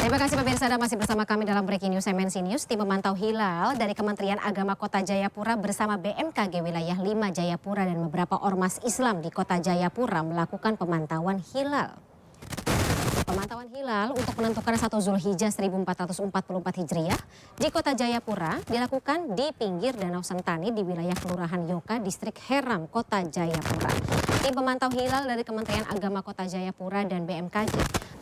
Terima kasih pemirsa, Anda masih bersama kami dalam Breaking News MNC News. Tim memantau hilal dari Kementerian Agama Kota Jayapura bersama BMKG Wilayah 5 Jayapura dan beberapa ormas Islam di Kota Jayapura melakukan pemantauan hilal. Pemantauan hilal untuk menentukan 1 Zulhijjah 1444 Hijriah di Kota Jayapura dilakukan di pinggir Danau Sentani di wilayah Kelurahan Yoka, Distrik Heram, Kota Jayapura. Tim pemantau hilal dari Kementerian Agama Kota Jayapura dan BMKG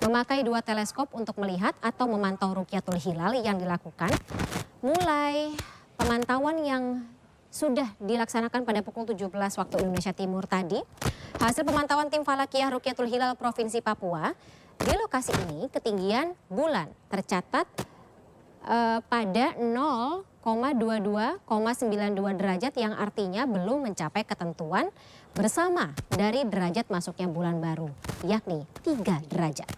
memakai 2 teleskop untuk melihat atau memantau Rukyatul Hilal yang dilakukan mulai pemantauan yang sudah dilaksanakan pada pukul 17 waktu Indonesia Timur tadi. Hasil pemantauan tim Falakiyah Rukyatul Hilal Provinsi Papua, di lokasi ini ketinggian bulan tercatat pada 0,22,92 derajat yang artinya belum mencapai ketentuan bersama dari derajat masuknya bulan baru, yakni 3 derajat.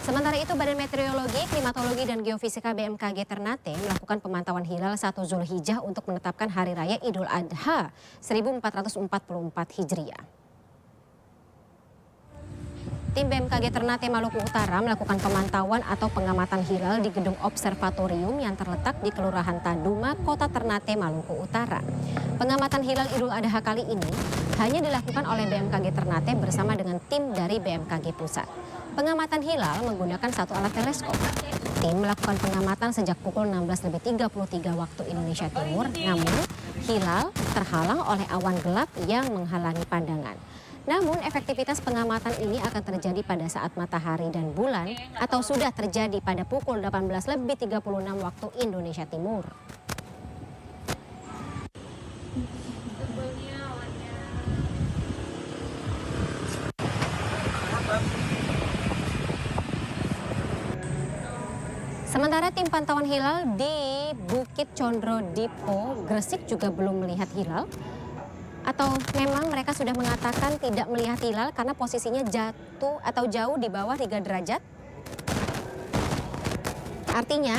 Sementara itu, Badan Meteorologi, Klimatologi, dan Geofisika BMKG Ternate melakukan pemantauan hilal 1 Zulhijjah untuk menetapkan Hari Raya Idul Adha 1444 Hijriah. Tim BMKG Ternate Maluku Utara melakukan pemantauan atau pengamatan hilal di gedung observatorium yang terletak di Kelurahan Taduma, Kota Ternate, Maluku Utara. Pengamatan hilal Idul Adha kali ini hanya dilakukan oleh BMKG Ternate bersama dengan tim dari BMKG Pusat. Pengamatan hilal menggunakan 1 alat teleskop. Tim melakukan pengamatan sejak pukul 16.33 waktu Indonesia Timur, namun hilal terhalang oleh awan gelap yang menghalangi pandangan. Namun efektivitas pengamatan ini akan terjadi pada saat matahari dan bulan atau sudah terjadi pada pukul 18.36 waktu Indonesia Timur. Sementara tim pantauan hilal di Bukit Condro Dipo, Gresik juga belum melihat hilal. Atau memang mereka sudah mengatakan tidak melihat hilal karena posisinya jatuh atau jauh di bawah 3 derajat. Artinya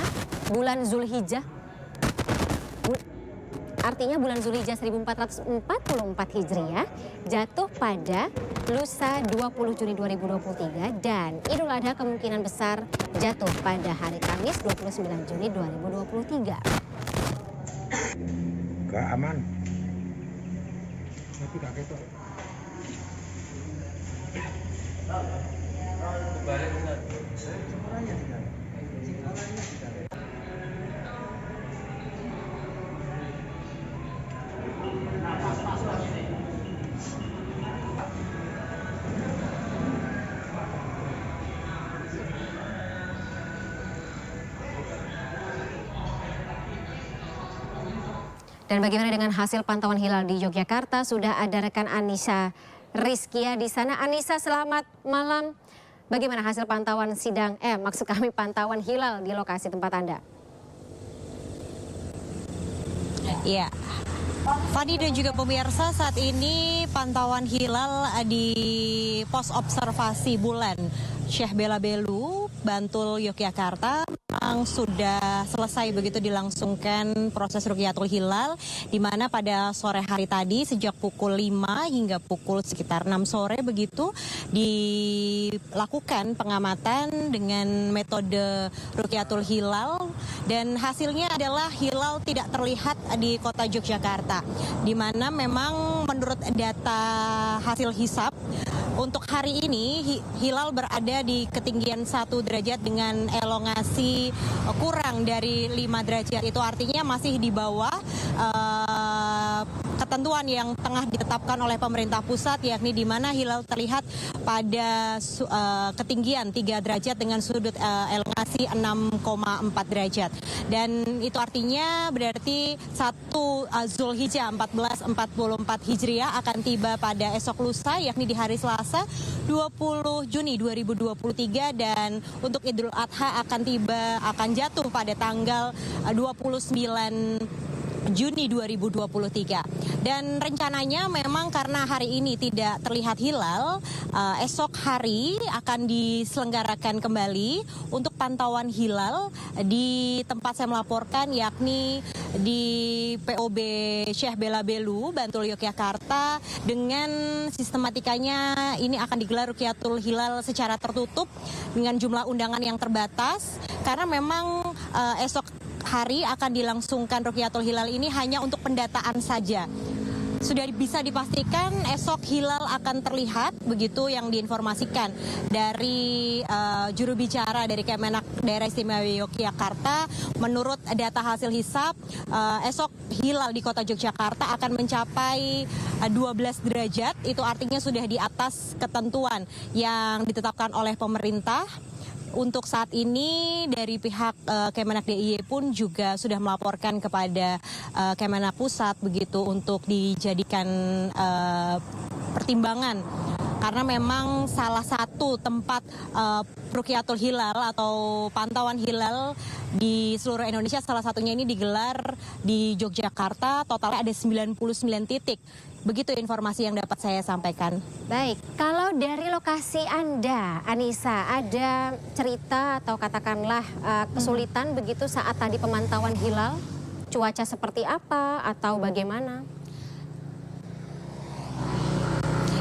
bulan Zulhijjah 1444 Hijriah jatuh pada lusa 20 Juni 2023 dan Idul Adha kemungkinan besar jatuh pada hari Kamis 29 Juni 2023. Gak aman. Tapi gak ketok. Dan bagaimana dengan hasil pantauan hilal di Yogyakarta? Sudah ada rekan Anissa Rizkia di sana. Anissa, selamat malam. Bagaimana hasil pantauan pantauan hilal di lokasi tempat Anda? Ya, Fani dan juga pemirsa, saat ini pantauan hilal di pos observasi bulan Syekh Belabelu, Bantul, Yogyakarta memang sudah selesai begitu dilangsungkan proses Rukyatul Hilal, di mana pada sore hari tadi sejak pukul 5 hingga pukul sekitar 6 sore begitu dilakukan pengamatan dengan metode Rukyatul Hilal dan hasilnya adalah hilal tidak terlihat di kota Yogyakarta, di mana memang menurut data hasil hisab untuk hari ini hilal berada di ketinggian 1 derajat dengan elongasi kurang dari 5 derajat. Itu artinya masih di bawah ketentuan yang tengah ditetapkan oleh pemerintah pusat, yakni di mana hilal terlihat pada ketinggian 3 derajat dengan sudut elongasi 6,4 derajat. Dan itu artinya berarti 1 Zulhijjah 1444 Hijriah akan tiba pada esok lusa, yakni di hari Selasa 20 Juni 2023, dan untuk Idul Adha akan jatuh pada tanggal 29 Juni 2023. Dan rencananya memang karena hari ini tidak terlihat hilal, esok hari akan diselenggarakan kembali untuk pantauan hilal di tempat saya melaporkan, yakni di POB Syekh Bela Belu, Bantul, Yogyakarta. Dengan sistematikanya ini akan digelar Rukyatul Hilal secara tertutup dengan jumlah undangan yang terbatas, karena memang esok hari akan dilangsungkan Rukyatul Hilal ini hanya untuk pendataan saja. Sudah bisa dipastikan esok hilal akan terlihat, begitu yang diinformasikan dari juru bicara dari Kemenak Daerah Istimewa Yogyakarta. Menurut data hasil hisap, esok hilal di kota Yogyakarta akan mencapai 12 derajat. Itu artinya sudah di atas ketentuan yang ditetapkan oleh pemerintah. Untuk saat ini dari pihak Kemenak DIY pun juga sudah melaporkan kepada Kemenak Pusat begitu untuk dijadikan pertimbangan, karena memang salah satu tempat Rukyatul Hilal atau pantauan hilal di seluruh Indonesia, salah satunya ini digelar di Yogyakarta. Totalnya ada 99 titik. Begitu informasi yang dapat saya sampaikan. Baik, kalau dari lokasi Anda, Anissa, ada cerita atau katakanlah kesulitan begitu saat tadi pemantauan hilal? Cuaca seperti apa atau bagaimana?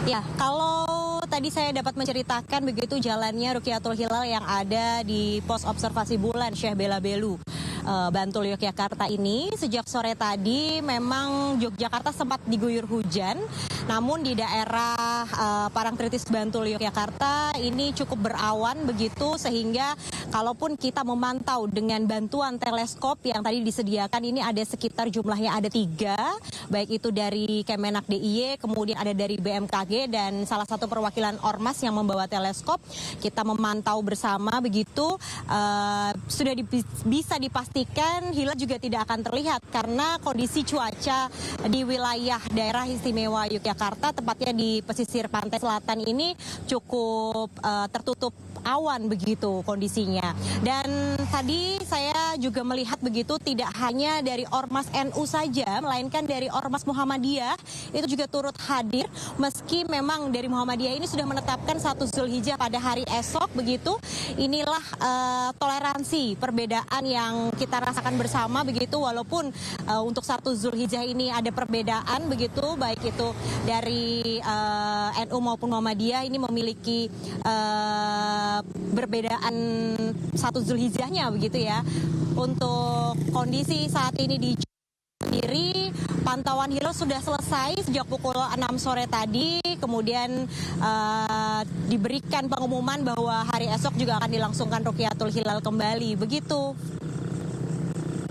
Ya, kalau tadi saya dapat menceritakan begitu jalannya Rukyatul Hilal yang ada di pos observasi bulan Syekh Bela Belu, Bantul, Yogyakarta ini. Sejak sore tadi memang Yogyakarta sempat diguyur hujan, namun di daerah Parangtritis, Bantul, Yogyakarta ini cukup berawan begitu, sehingga kalaupun kita memantau dengan bantuan teleskop yang tadi disediakan, ini ada sekitar jumlahnya ada 3, baik itu dari Kemenak DIY, kemudian ada dari BMKG dan salah satu perwakilan Ormas yang membawa teleskop. Kita memantau bersama begitu, sudah bisa dipastikan hilal juga tidak akan terlihat karena kondisi cuaca di wilayah daerah istimewa Yogyakarta, tepatnya di pesisir pantai selatan ini cukup tertutup awan begitu kondisinya. Dan tadi saya juga melihat begitu tidak hanya dari Ormas NU saja, melainkan dari Ormas Muhammadiyah itu juga turut hadir, meski memang dari Muhammadiyah ini sudah menetapkan 1 Zulhijjah pada hari esok begitu. Inilah toleransi perbedaan yang kita rasakan bersama begitu, walaupun untuk 1 Zulhijjah ini ada perbedaan begitu, baik itu dari NU maupun Muhammadiyah ini memiliki berbedaan 1 Zulhijjahnya begitu ya. Untuk kondisi saat ini di sendiri, pantauan hilal sudah selesai sejak pukul 6 sore tadi, kemudian diberikan pengumuman bahwa hari esok juga akan dilangsungkan Rukyatul Hilal kembali begitu.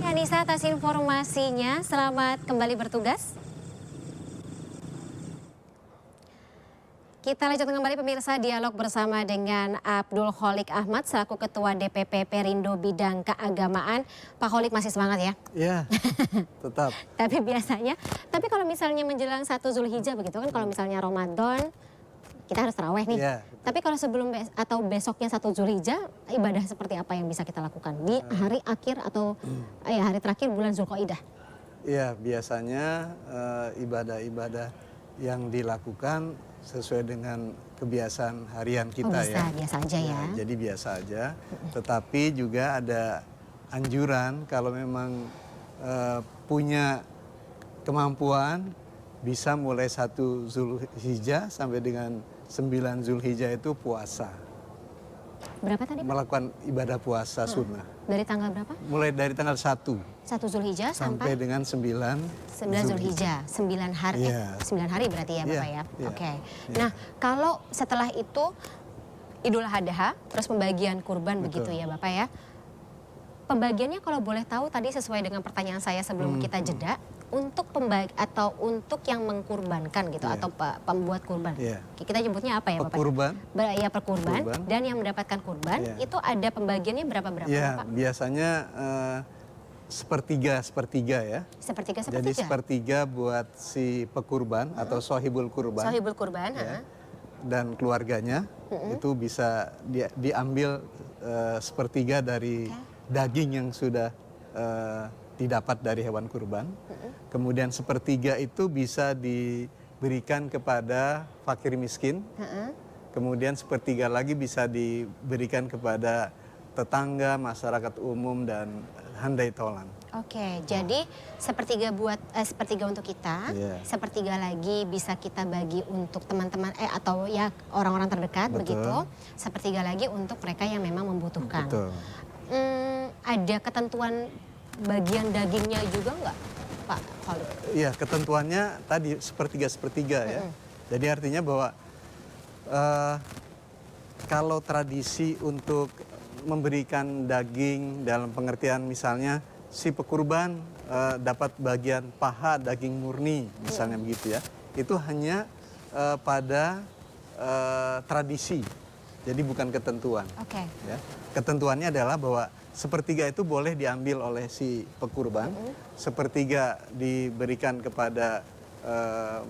Anissa, atas informasinya, selamat kembali bertugas. Kita lanjutkan kembali pemirsa dialog bersama dengan Abdul Kholik Ahmad selaku Ketua DPP Perindo Bidang Keagamaan. Pak Kholik masih semangat ya? Iya, tetap. Tapi kalau misalnya menjelang 1 Zulhijjah begitu kan, kalau misalnya Ramadan kita harus taraweh nih. Ya, tapi kalau sebelum atau besoknya 1 Zulhijjah, ibadah seperti apa yang bisa kita lakukan di hari akhir atau hari terakhir bulan Zulqaidah? Iya, biasanya ibadah-ibadah yang dilakukan sesuai dengan kebiasaan harian kita biasa aja ya. Jadi biasa aja, tetapi juga ada anjuran kalau memang punya kemampuan bisa mulai 1 Zulhijjah sampai dengan 9 Zulhijjah itu puasa. Berapa tadi, Pak? Melakukan ibadah puasa sunnah. Dari tanggal berapa? Mulai dari tanggal 1 Zulhijjah sampai dengan 9 Zulhijjah, 9 hari, 9 hari berarti ya Bapak ya? Oke. Nah, kalau setelah itu Idul Adha, terus pembagian kurban begitu ya Bapak ya? Pembagiannya kalau boleh tahu tadi sesuai dengan pertanyaan saya sebelum kita jeda, untuk atau untuk yang mengkurbankan gitu atau pembuat kurban. Kita nyebutnya apa ya Bapak? Pekurban. Ya, perkurban. Dan yang mendapatkan kurban itu ada pembagiannya berapa ya, Bapak? Biasanya sepertiga ya. Sepertiga. Jadi sepertiga buat si pekurban atau sohibul kurban. Sohibul kurban, dan keluarganya itu bisa diambil sepertiga dari daging yang sudah didapat dari hewan kurban. Kemudian sepertiga itu bisa diberikan kepada fakir miskin. Kemudian sepertiga lagi bisa diberikan kepada tetangga, masyarakat umum, dan handai tolan. Oke, jadi sepertiga untuk kita, sepertiga lagi bisa kita bagi untuk teman-teman atau ya orang-orang terdekat. Betul. Begitu. Sepertiga lagi untuk mereka yang memang membutuhkan. Betul. Ada ketentuan bagian dagingnya juga nggak, Pak Khalid? Iya, ketentuannya tadi sepertiga ya. Jadi artinya bahwa kalau tradisi untuk memberikan daging dalam pengertian misalnya si pekurban dapat bagian paha daging murni misalnya begitu ya, itu hanya pada tradisi, jadi bukan ketentuan. Oke. Ya. Ketentuannya adalah bahwa sepertiga itu boleh diambil oleh si pekurban, sepertiga diberikan kepada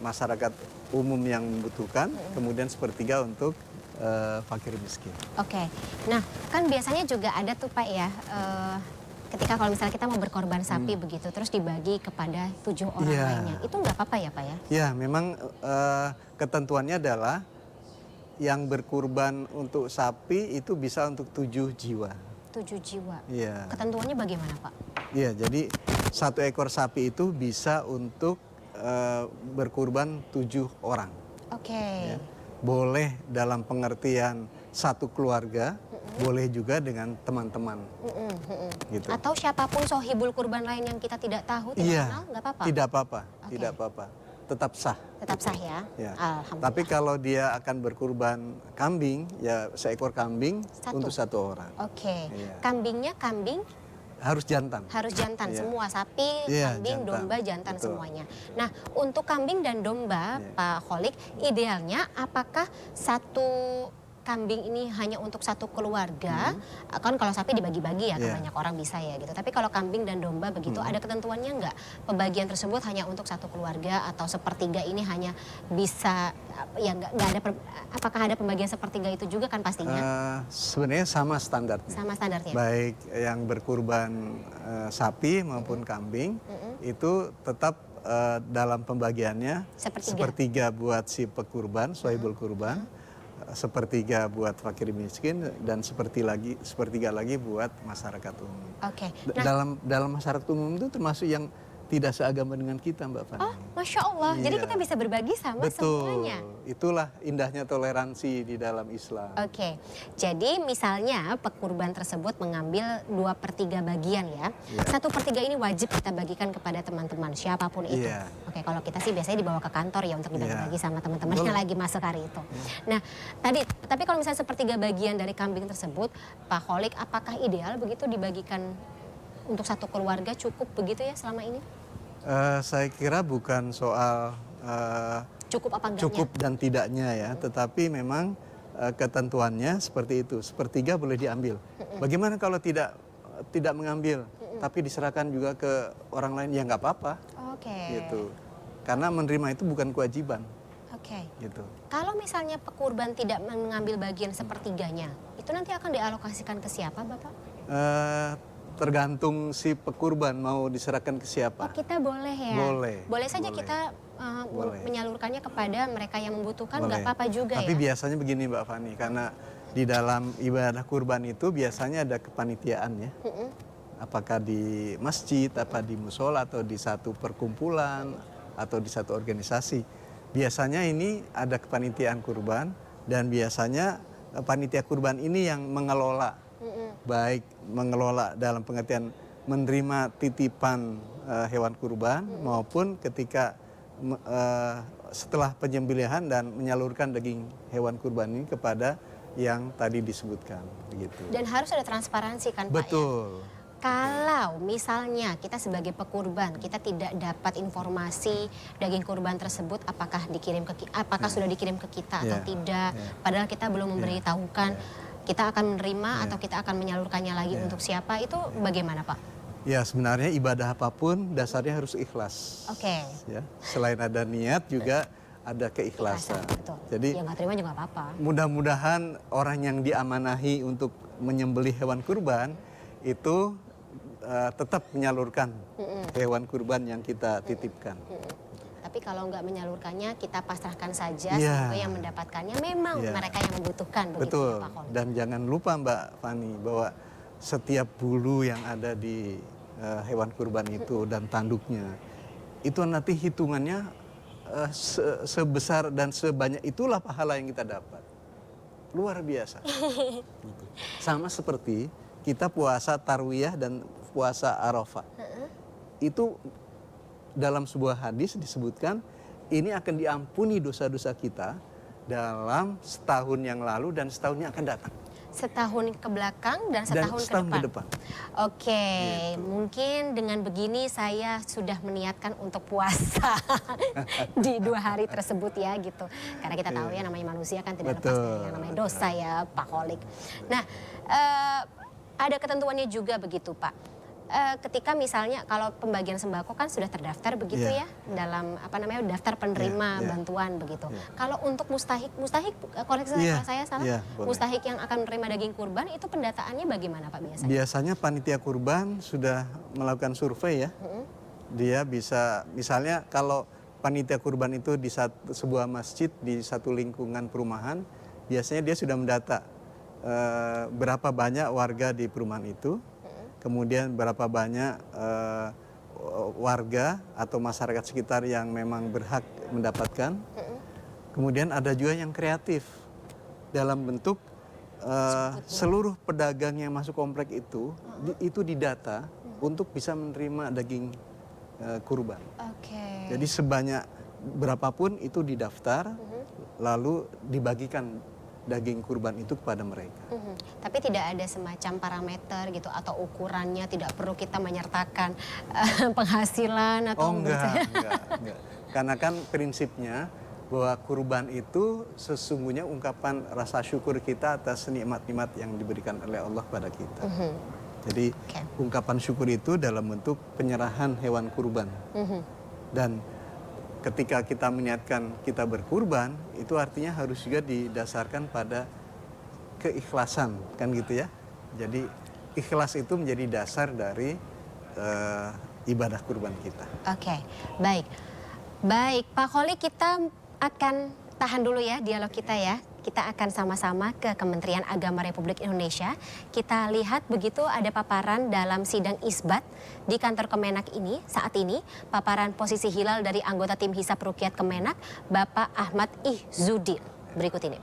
masyarakat umum yang membutuhkan, kemudian sepertiga untuk fakir miskin. Oke, nah kan biasanya juga ada tuh Pak ya, ketika kalau misalnya kita mau berkorban sapi begitu, terus dibagi kepada 7 orang lainnya, itu nggak apa-apa ya Pak ya? Ya, memang ketentuannya adalah yang berkurban untuk sapi itu bisa untuk 7 jiwa. 7 jiwa. Iya. Ketentuannya bagaimana Pak? Iya, jadi 1 ekor sapi itu bisa untuk berkurban 7 orang. Oke. Ya. Boleh dalam pengertian satu keluarga, boleh juga dengan teman-teman. Gitu. Atau siapapun sohibul kurban lain yang kita tidak tahu, tidak kenal, nggak apa-apa? Tidak apa-apa, Oke. tidak apa-apa. Tetap sah. Tetap sah ya? Ya. Alhamdulillah. Tapi kalau dia akan berkurban kambing, ya seekor kambing untuk 1 orang. Oke. Iya. Kambingnya kambing? Harus jantan. Harus jantan, Iya. semua sapi, Iya, kambing, jantan. domba, jantan Betul. semuanya. Nah, untuk kambing dan domba, Pak Kholik, idealnya apakah satu kambing ini hanya untuk satu keluarga? Kan kalau sapi dibagi-bagi ya, ke banyak orang bisa ya gitu. Tapi kalau kambing dan domba begitu, ada ketentuannya nggak? Pembagian tersebut hanya untuk satu keluarga atau sepertiga ini hanya bisa, ya nggak ada, apakah ada pembagian sepertiga itu juga kan pastinya? Sebenarnya sama standarnya. Sama standarnya? Baik yang berkurban sapi maupun kambing, itu tetap dalam pembagiannya sepertiga buat si pekurban, sohibul kurban, sepertiga buat fakir miskin, dan sepertiga lagi buat masyarakat umum. Oke. Nah, Dalam masyarakat umum itu termasuk yang tidak seagama dengan kita, Mbak Fani. oh, Masya Allah. Jadi Iya. kita bisa berbagi sama Betul. semuanya. Itulah indahnya toleransi di dalam Islam. Oke, jadi misalnya pekurban tersebut mengambil 2/3 bagian ya. Iya. 1/3 ini wajib kita bagikan kepada teman-teman siapapun itu. Iya. Oke, kalau kita sih biasanya dibawa ke kantor ya untuk dibagi-bagi sama teman-teman yang Boleh. lagi masuk hari itu. Nah, tapi kalau misalnya 1/3 bagian dari kambing tersebut, Pak Kholik, apakah ideal begitu dibagikan untuk satu keluarga, cukup begitu ya selama ini? Saya kira bukan soal Cukup apa enggaknya? cukup dan tidaknya ya, tetapi memang ketentuannya seperti itu. Sepertiga boleh diambil. Bagaimana kalau tidak mengambil, tapi diserahkan juga ke orang lain, ya nggak apa-apa. Oke. Gitu. Karena menerima itu bukan kewajiban. Oke. Gitu. Kalau misalnya pekurban tidak mengambil bagian sepertiganya, itu nanti akan dialokasikan ke siapa, Bapak? Tergantung si pekurban mau diserahkan ke siapa. Oh, kita boleh ya? Boleh. Saja Boleh. kita Boleh. menyalurkannya kepada mereka yang membutuhkan, Boleh. nggak apa-apa juga Tapi ya? biasanya begini Mbak Fani, karena di dalam ibadah kurban itu biasanya ada kepanitiaan ya. Apakah di masjid, apa di musola, atau di satu perkumpulan, atau di satu organisasi. Biasanya ini ada kepanitiaan kurban, dan biasanya panitia kurban ini yang mengelola. Baik mengelola dalam pengertian menerima titipan hewan kurban, maupun ketika setelah penyembelihan dan menyalurkan daging hewan kurban ini kepada yang tadi disebutkan, begitu. Dan harus ada transparansi kan Pak ya? Betul. Kalau misalnya kita sebagai pekurban, kita tidak dapat informasi daging kurban tersebut apakah sudah dikirim ke kita atau tidak, padahal kita belum memberitahukan kita akan menerima atau kita akan menyalurkannya lagi untuk siapa, itu bagaimana Pak? Ya, sebenarnya ibadah apapun dasarnya harus ikhlas. Oke. Ya, selain ada niat juga ada keikhlasan. Betul. Jadi Ya nggak terima juga nggak apa-apa. mudah-mudahan orang yang diamanahi untuk menyembelih hewan kurban itu tetap menyalurkan hewan kurban yang kita titipkan. Tapi kalau nggak menyalurkannya, kita pasrahkan saja Iya. semoga yang mendapatkannya memang Iya. mereka yang membutuhkan. Begitu Betul. ya, Pak Khalid? Dan jangan lupa Mbak Fani bahwa setiap bulu yang ada di hewan kurban itu dan tanduknya itu nanti hitungannya sebesar dan sebanyak itulah pahala yang kita dapat. Luar biasa. Gitu. Sama seperti kita puasa Tarwiyah dan puasa Arafah. Itu dalam sebuah hadis disebutkan ini akan diampuni dosa-dosa kita dalam setahun yang lalu dan setahun yang akan datang. Setahun ke belakang dan Dan setahun setahun ke ke depan. depan. Oke, Gitu. mungkin dengan begini saya sudah meniatkan untuk puasa di 2 hari tersebut ya gitu. Karena kita tahu ya namanya manusia kan tidak lepas dari yang namanya dosa ya Pak Khalid. Nah, ada ketentuannya juga begitu Pak. Ketika misalnya kalau pembagian sembako kan sudah terdaftar begitu Iya. ya dalam daftar penerima Iya. bantuan begitu. Iya. Kalau untuk mustahik koreksi Iya. saya salah, Iya, boleh. mustahik yang akan menerima daging kurban itu pendataannya bagaimana Pak biasanya? Biasanya panitia kurban sudah melakukan survei ya. Dia bisa misalnya kalau panitia kurban itu di sebuah masjid di satu lingkungan perumahan, biasanya dia sudah mendata berapa banyak warga di perumahan itu. Kemudian berapa banyak warga atau masyarakat sekitar yang memang berhak mendapatkan. Kemudian ada juga yang kreatif dalam bentuk seluruh pedagang yang masuk komplek itu didata untuk bisa menerima daging kurban. Oke. Jadi sebanyak berapapun itu didaftar, lalu dibagikan daging kurban itu kepada mereka. Tapi tidak ada semacam parameter gitu atau ukurannya, tidak perlu kita menyertakan penghasilan atau enggak. Karena kan prinsipnya bahwa kurban itu sesungguhnya ungkapan rasa syukur kita atas nikmat-nikmat yang diberikan oleh Allah pada kita. Jadi ungkapan syukur itu dalam bentuk penyerahan hewan kurban. Dan ketika kita meniatkan kita berkurban, itu artinya harus juga didasarkan pada keikhlasan, kan gitu ya. Jadi ikhlas itu menjadi dasar dari ibadah kurban kita. Oke, baik. Baik, Pak Khalid, kita akan tahan dulu ya dialog kita ya. Kita akan sama-sama ke Kementerian Agama Republik Indonesia. Kita lihat begitu ada paparan dalam sidang isbat di kantor Kemenak ini saat ini. Paparan posisi hilal dari anggota tim Hisab Ruqyat Kemenak, Bapak Ahmad Ihzudin. Berikut ini.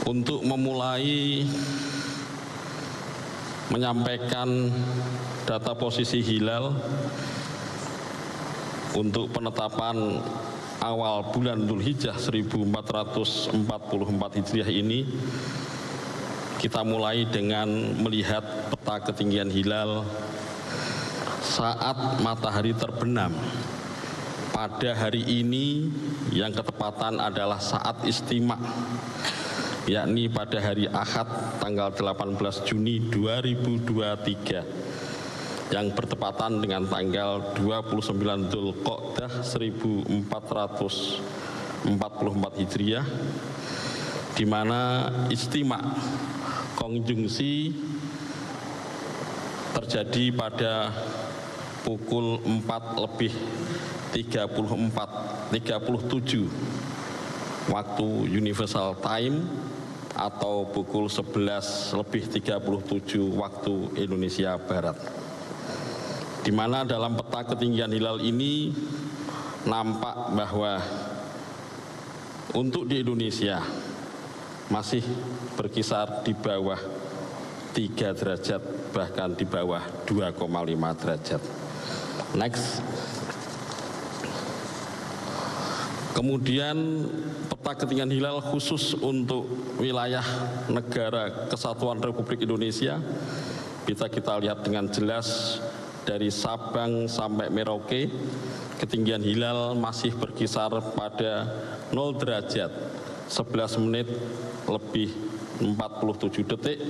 Untuk memulai menyampaikan data posisi hilal untuk penetapan awal bulan Dzulhijjah 1444 Hijriah ini, kita mulai dengan melihat peta ketinggian hilal saat matahari terbenam. Pada hari ini yang ketepatan adalah saat istima, yakni pada hari Ahad tanggal 18 Juni 2023 yang bertepatan dengan tanggal 29 Dzulqa'dah 1444 Hijriah, di mana istima konjungsi terjadi pada pukul 4:37 waktu Universal Time atau pukul 11:37 waktu Indonesia Barat. Di mana dalam peta ketinggian hilal ini nampak bahwa untuk di Indonesia masih berkisar di bawah 3 derajat, bahkan di bawah 2,5 derajat. Next. Kemudian peta ketinggian hilal khusus untuk wilayah negara Kesatuan Republik Indonesia bisa kita lihat dengan jelas. Dari Sabang sampai Merauke, ketinggian hilal masih berkisar pada 0 derajat 11 menit lebih 47 detik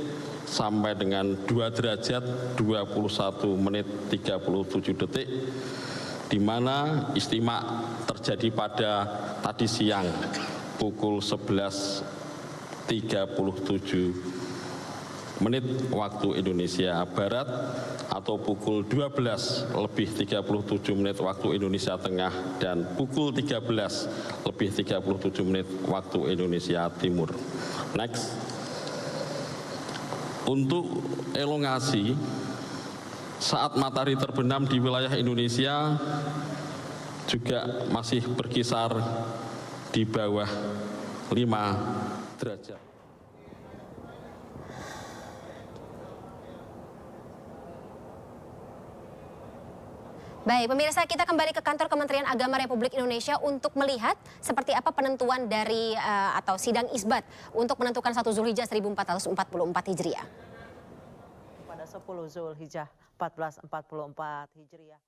sampai dengan 2 derajat 21 menit 37 detik, di mana istima terjadi pada tadi siang pukul 11:37 menit waktu Indonesia Barat atau pukul 12:37 menit waktu Indonesia Tengah dan pukul 13:37 menit waktu Indonesia Timur. Next. Untuk elongasi saat matahari terbenam di wilayah Indonesia juga masih berkisar di bawah 5 derajat. Baik, pemirsa, kita kembali ke kantor Kementerian Agama Republik Indonesia untuk melihat seperti apa penentuan dari atau sidang isbat untuk menentukan 1 Zulhijjah 1444 Hijriah. Pada 10 Zulhijjah 1444 Hijriah.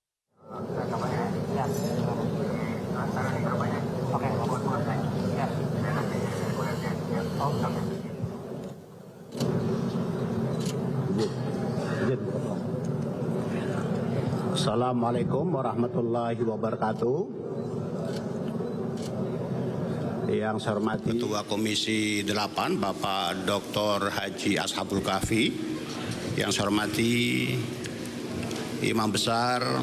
Assalamualaikum warahmatullahi wabarakatuh. Yang saya hormati Ketua Komisi 8 Bapak Dr. Haji Ashabul Kahfi. Yang saya hormati Imam Besar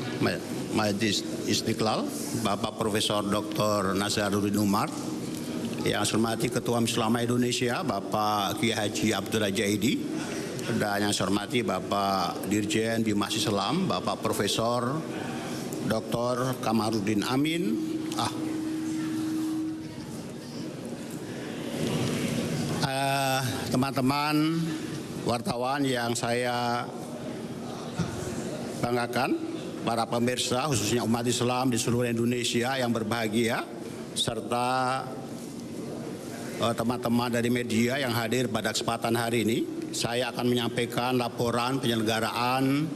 Majelis Istiqlal Bapak Profesor Dr. Nazaruddin Umar. Yang saya hormati Ketua Ulama Indonesia Bapak Kiai Haji Abdul Jaidi. Dan yang saya hormati Bapak Dirjen Bimas Islam, Bapak Profesor Dr. Kamarudin Amin. Teman-teman wartawan yang saya banggakan, para pemirsa khususnya umat Islam di seluruh Indonesia yang berbahagia, serta teman-teman dari media yang hadir pada kesempatan hari ini. Saya akan menyampaikan laporan penyelenggaraan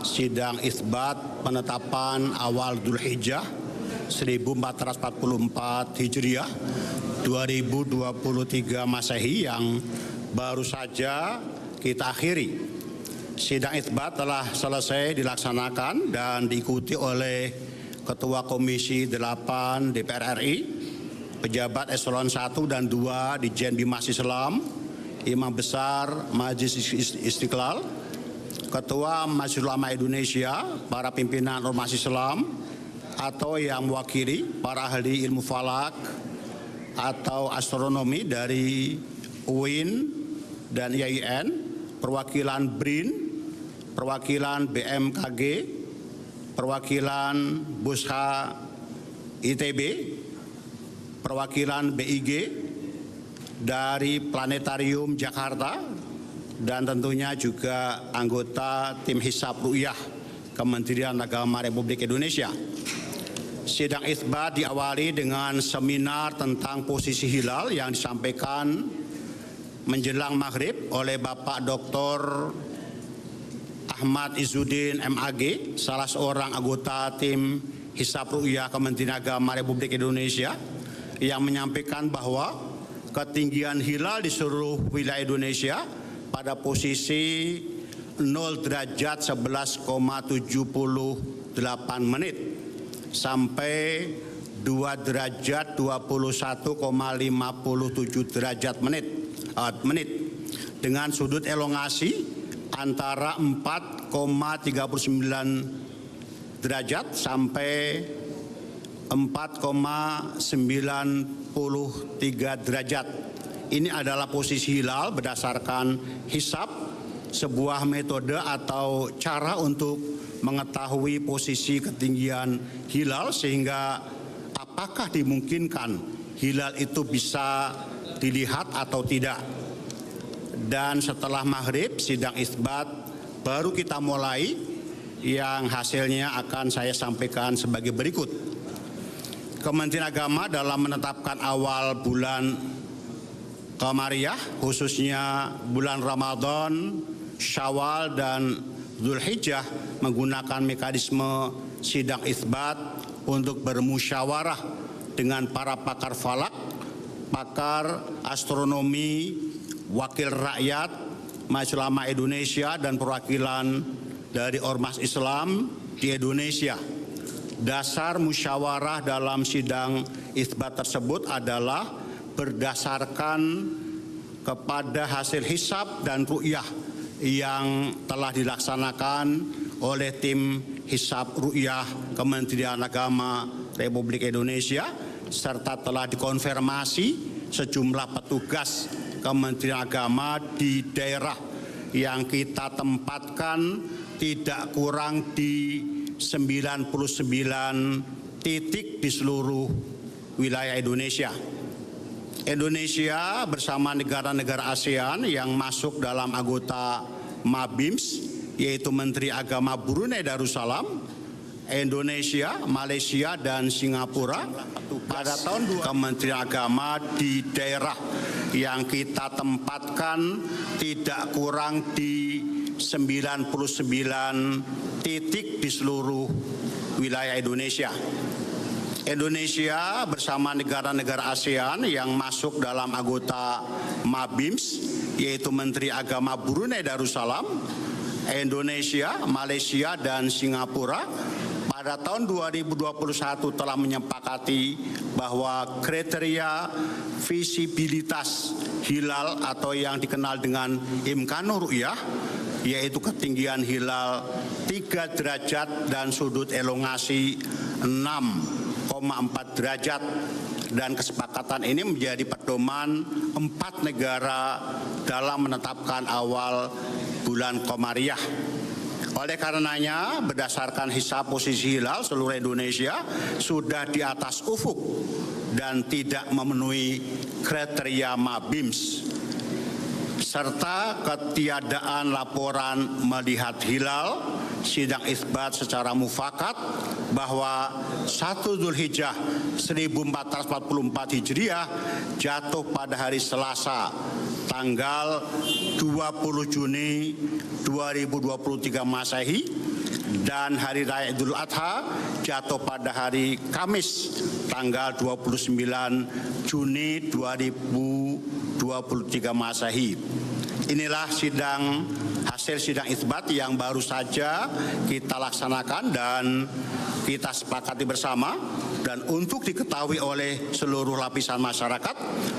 sidang isbat penetapan awal Dzulhijjah 1444 Hijriah 2023 Masehi yang baru saja kita akhiri. Sidang isbat telah selesai dilaksanakan dan diikuti oleh Ketua Komisi 8 DPR RI, pejabat eselon 1 dan 2 Ditjen Bimas Islam, Imam Besar Majelis Istiqlal, Ketua Majelis Ulama Indonesia, para pimpinan ormas Islam atau yang mewakili para ahli ilmu falak atau astronomi dari UIN dan IAIN, perwakilan BRIN, perwakilan BMKG, perwakilan Busha ITB, perwakilan BIG, dari Planetarium Jakarta, dan tentunya juga anggota tim Hisab Ru'yah Kementerian Agama Republik Indonesia. Sidang isbat diawali dengan seminar tentang posisi hilal yang disampaikan menjelang maghrib oleh Bapak Dr. Ahmad Izzuddin MAG, salah seorang anggota tim Hisab Ru'yah Kementerian Agama Republik Indonesia, yang menyampaikan bahwa ketinggian hilal di seluruh wilayah Indonesia pada posisi 0 derajat 11,78 menit sampai 2 derajat 21,57 derajat menit dengan sudut elongasi antara 4,39 derajat sampai 4,93 derajat. Ini adalah posisi hilal berdasarkan hisab, sebuah metode atau cara untuk mengetahui posisi ketinggian hilal sehingga apakah dimungkinkan hilal itu bisa dilihat atau tidak. Dan setelah maghrib sidang isbat baru kita mulai, yang hasilnya akan saya sampaikan sebagai berikut. Kementerian Agama dalam menetapkan awal bulan Qamariyah, khususnya bulan Ramadan, Syawal, dan Dzulhijjah, menggunakan mekanisme sidang isbat untuk bermusyawarah dengan para pakar falak, pakar astronomi, wakil rakyat, Majelis Ulama Indonesia, dan perwakilan dari ormas Islam di Indonesia. Dasar musyawarah dalam sidang isbat tersebut adalah berdasarkan kepada hasil hisab dan ru'yah yang telah dilaksanakan oleh tim Hisab Ru'yah Kementerian Agama Republik Indonesia, serta telah dikonfirmasi sejumlah petugas Kementerian Agama di daerah yang kita tempatkan tidak kurang di 99 titik di seluruh wilayah Indonesia. Indonesia bersama negara-negara ASEAN yang masuk dalam anggota MABIMS, yaitu Menteri Agama Brunei Darussalam, Indonesia, Malaysia, dan Singapura, pada tahun Kementerian Agama di daerah yang kita tempatkan tidak kurang di 99 titik di seluruh wilayah Indonesia. Indonesia bersama negara-negara ASEAN yang masuk dalam anggota MABIMS, yaitu Menteri Agama Brunei Darussalam, Indonesia, Malaysia, dan Singapura, pada tahun 2021 telah menyepakati bahwa kriteria visibilitas hilal atau yang dikenal dengan Imkanur Ru'yah, yaitu ketinggian hilal 3 derajat dan sudut elongasi 6,4 derajat, dan kesepakatan ini menjadi pedoman 4 negara dalam menetapkan awal bulan Komariah. Oleh karenanya, berdasarkan hisab posisi hilal, seluruh Indonesia sudah di atas ufuk dan tidak memenuhi kriteria MABIMS, serta ketiadaan laporan melihat hilal. Sidang isbat secara mufakat bahwa 1 Dzulhijjah 1444 Hijriah jatuh pada hari Selasa tanggal 20 Juni 2023 Masehi, dan hari raya Idul Adha jatuh pada hari Kamis tanggal 29 Juni 2023 Masehi. Inilah hasil sidang isbat yang baru saja kita laksanakan dan kita sepakati bersama, dan untuk diketahui oleh seluruh lapisan masyarakat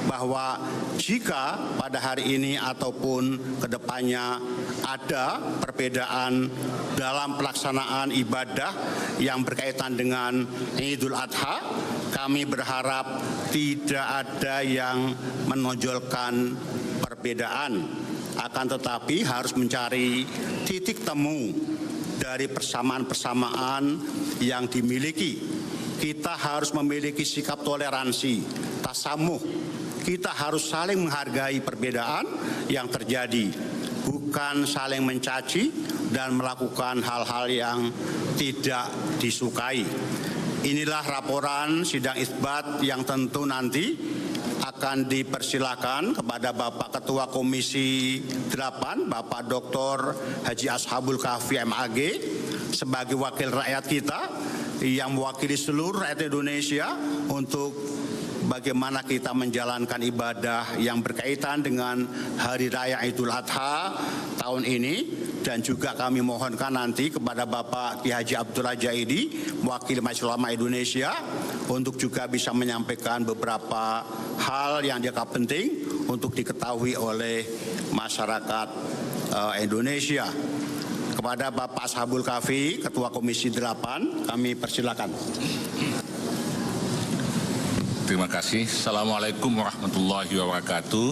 bahwa jika pada hari ini ataupun kedepannya ada perbedaan dalam pelaksanaan ibadah yang berkaitan dengan Idul Adha, kami berharap tidak ada yang menonjolkan perbedaan. Akan tetapi harus mencari titik temu dari persamaan-persamaan yang dimiliki. Kita harus memiliki sikap toleransi, tasamuh. Kita harus saling menghargai perbedaan yang terjadi, bukan saling mencaci dan melakukan hal-hal yang tidak disukai. Inilah laporan sidang isbat yang tentu nanti akan dipersilakan kepada Bapak Ketua Komisi 8, Bapak Dr. Haji Ashabul Kahfi MAG, sebagai wakil rakyat kita yang mewakili seluruh rakyat Indonesia untuk bagaimana kita menjalankan ibadah yang berkaitan dengan Hari Raya Idul Adha tahun ini. Dan juga kami mohonkan nanti kepada Bapak Ki Haji Abdullah Jaidi, mewakili Majelis Ulama Indonesia, untuk juga bisa menyampaikan beberapa hal yang dianggap penting untuk diketahui oleh masyarakat Indonesia. Kepada Bapak Ashabul Kahfi, Ketua Komisi 8, kami persilakan. Terima kasih. Assalamualaikum warahmatullahi wabarakatuh.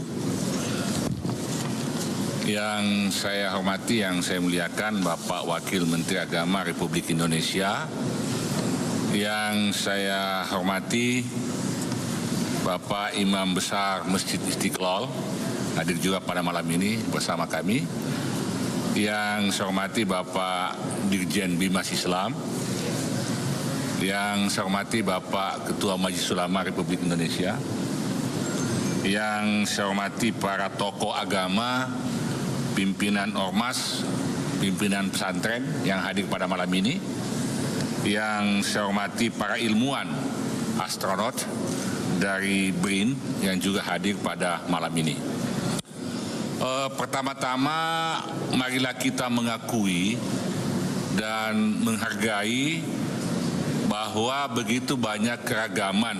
Yang saya hormati, yang saya muliakan Bapak Wakil Menteri Agama Republik Indonesia, yang saya hormati Bapak Imam Besar Masjid Istiqlal, hadir juga pada malam ini bersama kami. Yang saya hormati Bapak Dirjen Bimas Islam, yang saya hormati Bapak Ketua Majelis Ulama Republik Indonesia, yang saya hormati para tokoh agama, pimpinan ormas, pimpinan pesantren yang hadir pada malam ini, yang saya hormati para ilmuwan astronot dari BRIN yang juga hadir pada malam ini. Pertama-tama marilah kita mengakui dan menghargai bahwa begitu banyak keragaman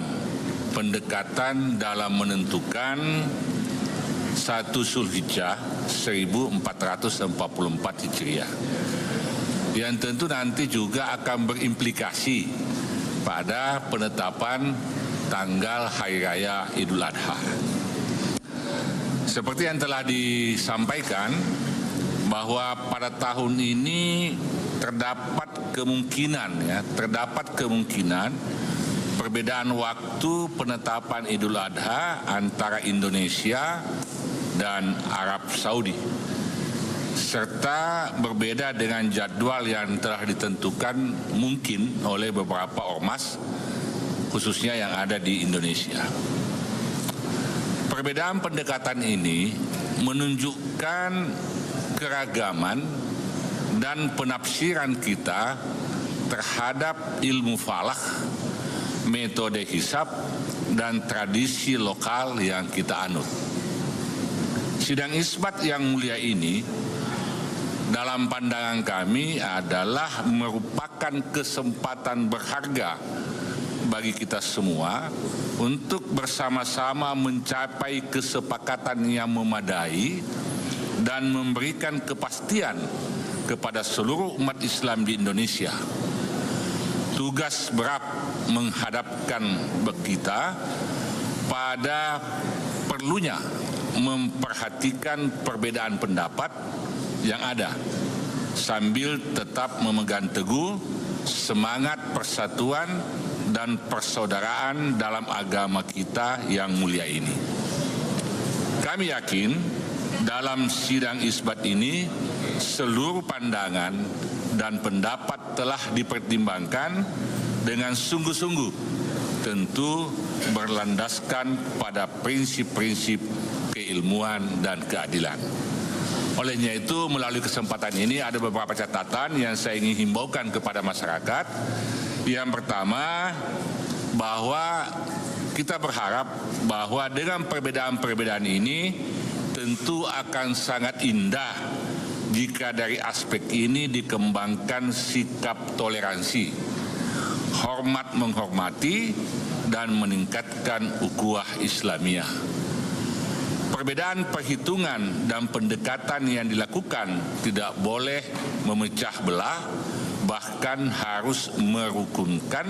pendekatan dalam menentukan 1 Zulhijjah 1444 Hijriah. Yang tentu nanti juga akan berimplikasi pada penetapan tanggal Hari Raya Idul Adha. Seperti yang telah disampaikan bahwa pada tahun ini terdapat kemungkinan perbedaan waktu penetapan Idul Adha antara Indonesia dan Arab Saudi, serta berbeda dengan jadwal yang telah ditentukan mungkin oleh beberapa ormas, khususnya yang ada di Indonesia. Perbedaan pendekatan ini menunjukkan keragaman dan penafsiran kita terhadap ilmu falak, metode hisab, dan tradisi lokal yang kita anut. Sidang isbat yang mulia ini dalam pandangan kami adalah merupakan kesempatan berharga bagi kita semua untuk bersama-sama mencapai kesepakatan yang memadai dan memberikan kepastian kepada seluruh umat Islam di Indonesia. Tugas berat menghadapkan kita pada perlunya memperhatikan perbedaan pendapat yang ada sambil tetap memegang teguh semangat persatuan dan persaudaraan dalam agama kita yang mulia ini. Kami yakin dalam sidang isbat ini seluruh pandangan dan pendapat telah dipertimbangkan dengan sungguh-sungguh, tentu berlandaskan pada prinsip-prinsip keilmuan dan keadilan. Olehnya itu, melalui kesempatan ini ada beberapa catatan yang saya ingin himbaukan kepada masyarakat. Yang pertama, bahwa kita berharap bahwa dengan perbedaan-perbedaan ini tentu akan sangat indah jika dari aspek ini dikembangkan sikap toleransi, hormat menghormati, dan meningkatkan ukhuwah Islamiyah. Perbedaan perhitungan dan pendekatan yang dilakukan tidak boleh memecah belah, bahkan harus merukunkan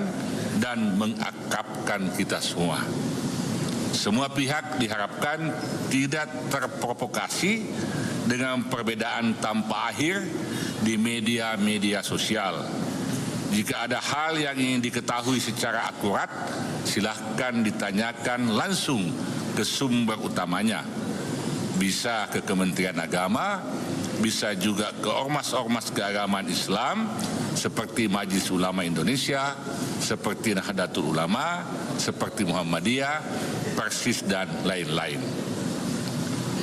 dan mengakrabkan kita semua. Semua pihak diharapkan tidak terprovokasi dengan perbedaan tanpa akhir di media-media sosial. Jika ada hal yang ingin diketahui secara akurat, silahkan ditanyakan langsung ke sumber utamanya. Bisa ke Kementerian Agama, bisa juga ke ormas-ormas keagamaan Islam seperti Majelis Ulama Indonesia, seperti Nahdlatul Ulama, seperti Muhammadiyah, Persis, dan lain-lain.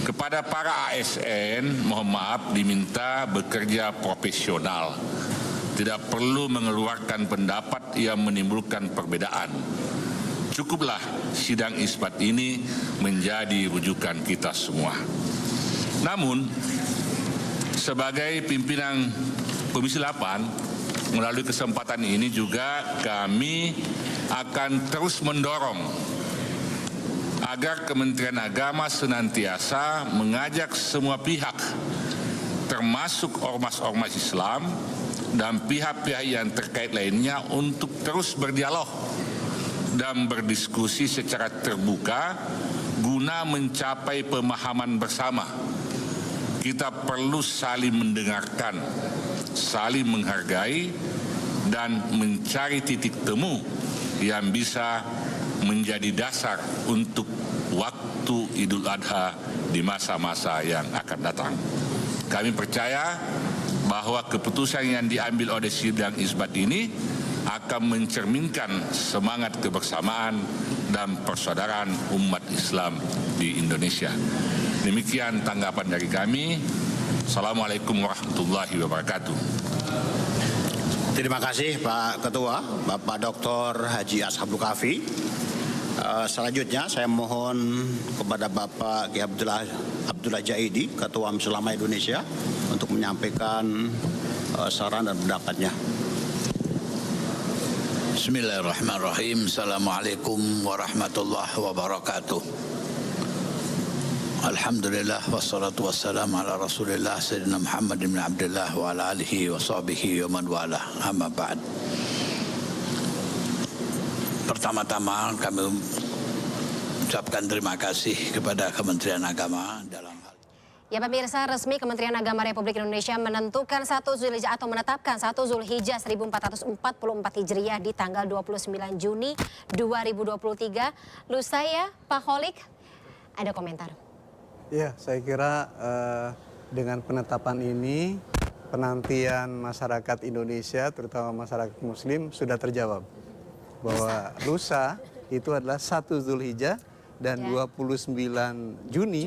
Kepada para ASN, mohon maaf, diminta bekerja profesional. Tidak perlu mengeluarkan pendapat yang menimbulkan perbedaan. Cukuplah sidang isbat ini menjadi rujukan kita semua. Namun, sebagai pimpinan Komisi 8, melalui kesempatan ini juga kami akan terus mendorong agar Kementerian Agama senantiasa mengajak semua pihak, termasuk ormas-ormas Islam dan pihak-pihak yang terkait lainnya untuk terus berdialog dan berdiskusi secara terbuka guna mencapai pemahaman bersama. Kita perlu saling mendengarkan, saling menghargai, dan mencari titik temu yang bisa menjadi dasar untuk waktu Idul Adha di masa-masa yang akan datang. Kami percaya bahwa keputusan yang diambil oleh sidang isbat ini akan mencerminkan semangat kebersamaan dan persaudaraan umat Islam di Indonesia. Demikian tanggapan dari kami. Assalamualaikum warahmatullahi wabarakatuh. Terima kasih Pak Ketua, Bapak Dr. Haji Ashabul Kafi. Selanjutnya saya mohon kepada Bapak Kiai Abdullah Jaidi, Ketua Majelis Ulama Indonesia, untuk menyampaikan saran dan pendapatnya. Bismillahirrahmanirrahim. Assalamualaikum warahmatullahi wabarakatuh. Alhamdulillah wassalatu wassalamu ala Rasulillah Sayyidina Muhammad bin Abdullah wa ala alihi wa sahbihi wa man wala. Amma ba'd. Pertama-tama kami ucapkan terima kasih kepada Kementerian Agama dalam hal. Ya pemirsa, resmi Kementerian Agama Republik Indonesia menentukan 1 Zulhijjah atau menetapkan 1 Zulhijjah 1444 Hijriah di tanggal 29 Juni 2023. Lusa ya, Pak Kholik, ada komentar? Ya, saya kira dengan penetapan ini penantian masyarakat Indonesia, terutama masyarakat Muslim, sudah terjawab bahwa lusa itu adalah 1 Zulhijjah dan 29 Juni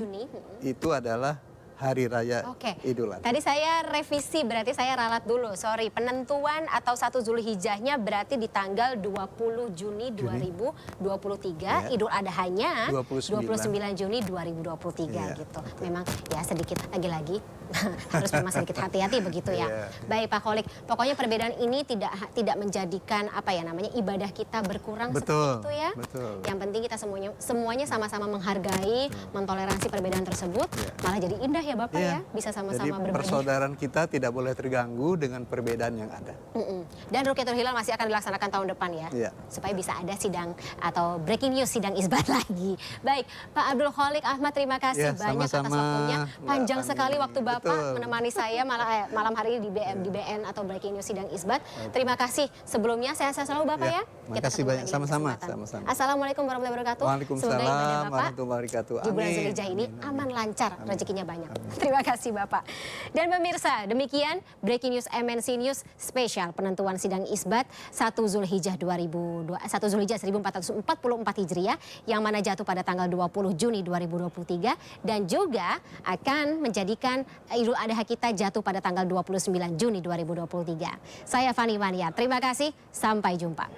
itu adalah Hari Raya Idul Adha. Tadi saya revisi, berarti saya ralat dulu. Sorry, penentuan atau 1 Zulhijjahnya berarti di tanggal 20 Juni 2023. Idul Adhanya 29 Juni 2023 gitu. Memang ya sedikit lagi-lagi harus memang sedikit hati-hati begitu ya. Baik Pak Kholik, pokoknya perbedaan ini tidak menjadikan apa ya namanya ibadah kita berkurang seperti itu ya. Yang penting kita semuanya sama-sama menghargai, mentoleransi perbedaan tersebut, malah jadi indah ya Bapak ya, bisa sama-sama berbagi. Persaudaraan kita tidak boleh terganggu dengan perbedaan yang ada. Dan Rukyatul Hilal masih akan dilaksanakan tahun depan ya, supaya bisa ada sidang atau breaking news sidang isbat lagi. Baik, Pak Abdul Kholik Ahmad, terima kasih banyak atas waktunya. Panjang sekali waktu Bapak menemani saya malam hari ini di BN atau breaking news sidang isbat. Terima kasih sebelumnya, sehat-sehat selalu Bapak ya. Terima kasih banyak, sama-sama. Assalamualaikum warahmatullahi wabarakatuh. Waalaikumsalam warahmatullahi wabarakatuh. Di bulan Zulhijjah ini aman, lancar, rezekinya banyak. Terima kasih Bapak. Dan pemirsa, demikian breaking news MNC News spesial penentuan sidang isbat 1 Zulhijjah 1444 Hijriah yang mana jatuh pada tanggal 20 Juni 2023 dan juga akan menjadikan Idul Adha kita jatuh pada tanggal 29 Juni 2023. Saya Fani Mania, terima kasih, sampai jumpa.